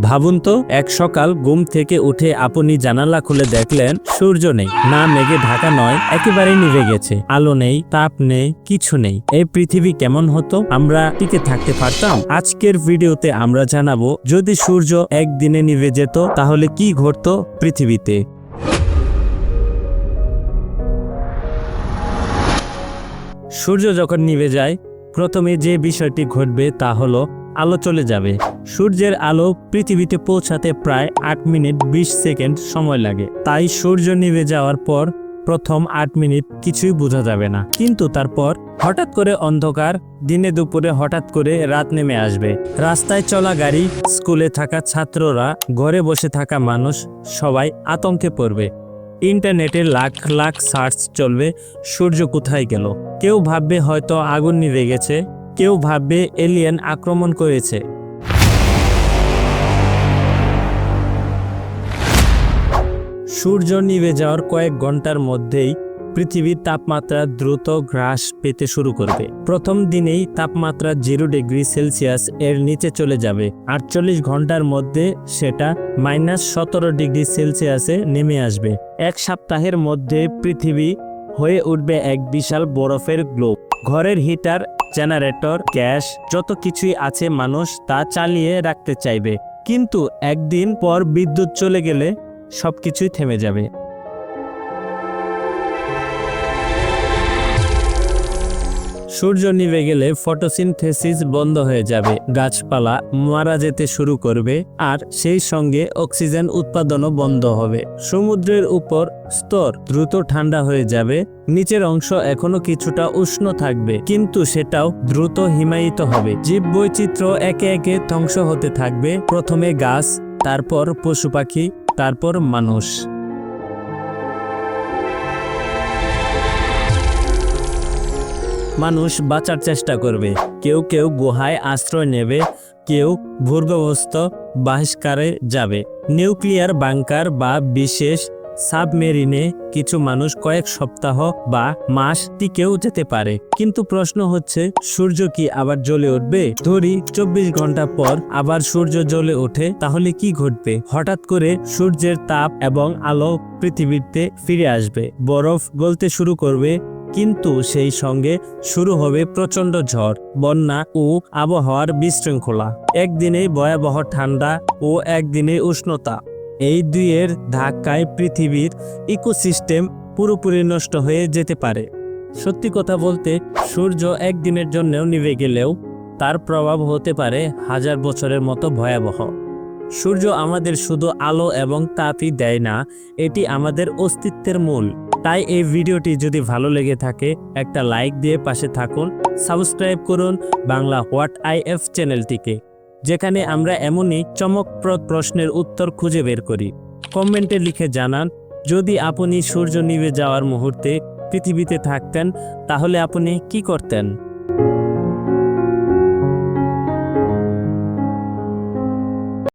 ভাবুন তো, এক সকাল ঘুম থেকে উঠে আপনি জানালা খুলে দেখলেন সূর্য নেই, না মেঘে ঢাকা নয়, একেবারেই নিভে গেছে। আলো নেই, তাপ নেই, কিছু নেই। এই পৃথিবী কেমন হতো? আমরা টিকে থাকতে পারতাম? আজকের ভিডিওতে আমরা জানাবো, যদি সূর্য একদিনে নিভে যেত তাহলে কি ঘটতো পৃথিবীতে। সূর্য যখন নিভে যায়, প্রথমে যে বিষয়টি ঘটবে তা হলো আলো চলে যাবে। সূর্যের আলো পৃথিবীতে পৌঁছাতে প্রায় 8 মিনিট 20 সেকেন্ড সময় লাগে। তাই সূর্য নিভে যাওয়ার পর প্রথম 8 মিনিট কিছুই বোঝা যাবে না। কিন্তু তারপর হঠাৎ করে অন্ধকার, দিনে দুপুরে হঠাৎ করে রাত নেমে আসবে। রাস্তায় চলা গাড়ি, স্কুলে থাকা ছাত্ররা, ঘরে বসে থাকা মানুষ সবাই আতঙ্কে পড়বে। ইন্টারনেটে লাখ লাখ সার্চ চলবে, সূর্য কোথায় গেল। কেউ ভাববে হয়তো আগুন নিভে গেছে, কেউ ভাববে এলিয়েন আক্রমণ করেছে। সূর্য নিভে যাওয়ার কয়েক ঘন্টার মধ্যেই পৃথিবীর তাপমাত্রা দ্রুত হ্রাস পেতে শুরু করবে। প্রথম দিনেই তাপমাত্রা 0 ডিগ্রি সেলসিয়াস এর নিচে চলে যাবে। 48 ঘন্টার মধ্যে সেটা -17 ডিগ্রি সেলসিয়াসে নেমে আসবে। এক সপ্তাহের মধ্যে পৃথিবী হয়ে উঠবে এক বিশাল বরফের গ্লোব। ঘরের হিটার, জেনারেটর, গ্যাস যত কিছুই আছে মানুষ তা চালিয়ে রাখতে চাইবে, কিন্তু একদিন পর বিদ্যুৎ চলে গেলে সবকিছুই থেমে যাবে। সূর্য নিভে গেলে ফটোসিনথেসিস বন্ধ হয়ে যাবে, গাছপালা মারা যেতে শুরু করবে, আর সেই সঙ্গে অক্সিজেন উৎপাদনও বন্ধ হবে। সমুদ্রের উপর স্তর দ্রুত ঠান্ডা হয়ে যাবে। নিচের অংশ এখনো কিছুটা উষ্ণ থাকবে, কিন্তু সেটাও দ্রুত হিমায়িত হবে। জীববৈচিত্র্য একে একে ধ্বংস হতে থাকবে। প্রথমে গাছ, তারপর পশু পাখি, তারপর মানুষ। মানুষ বাঁচার চেষ্টা করবে। কেউ কেউ গুহায় আশ্রয় নেবে, কেউ ভূগর্ভস্থ বাহিষ্কারে যাবে। নিউক্লিয়ার বাংকার বা বিশেষ সাবমেরিনে কিছু মানুষ কয়েক সপ্তাহ বা মাস টিকেও যেতে পারে। কিন্তু প্রশ্ন হচ্ছে, সূর্য কি আবার জ্বলে উঠবে? ধরি 24 ঘন্টা পর আবার সূর্য জ্বলে ওঠে, তাহলে কি ঘটবে? হঠাৎ করে সূর্যের তাপ এবং আলো পৃথিবীতে ফিরে আসবে, বরফ গলতে শুরু করবে, কিন্তু সেই সঙ্গে শুরু হবে প্রচন্ড ঝড়, বন্যা ও আবহাওয়ার বিশৃঙ্খলা। একদিনেই ভয়াবহ ঠান্ডা ও একদিনে উষ্ণতা। এই দুইয়ের ধাক্কায় পৃথিবীর ইকোসিস্টেম পুরোপুরি নষ্ট হয়ে যেতে পারে। সত্যি কথা বলতে, সূর্য একদিনের জন্যও নিভে গেলেও তার প্রভাব হতে পারে হাজার বছরের মতো ভয়াবহ। সূর্য আমাদের শুধু আলো এবং তাপই দেয় না, এটি আমাদের অস্তিত্বের মূল। তাই এই ভিডিওটি যদি ভালো লেগে থাকে, একটা লাইক দিয়ে পাশে থাকুন। সাবস্ক্রাইব করুন বাংলা হোয়াট আইএফ চ্যানেলটিকে, যেখানে আমরা এমনই চমকপ্রদ প্রশ্নের উত্তর খুঁজে বের করি। কমেন্টে লিখে জানান, যদি আপনি সূর্য নিভে যাওয়ার মুহূর্তে পৃথিবীতে থাকতেন তাহলে আপনি কি করতেন।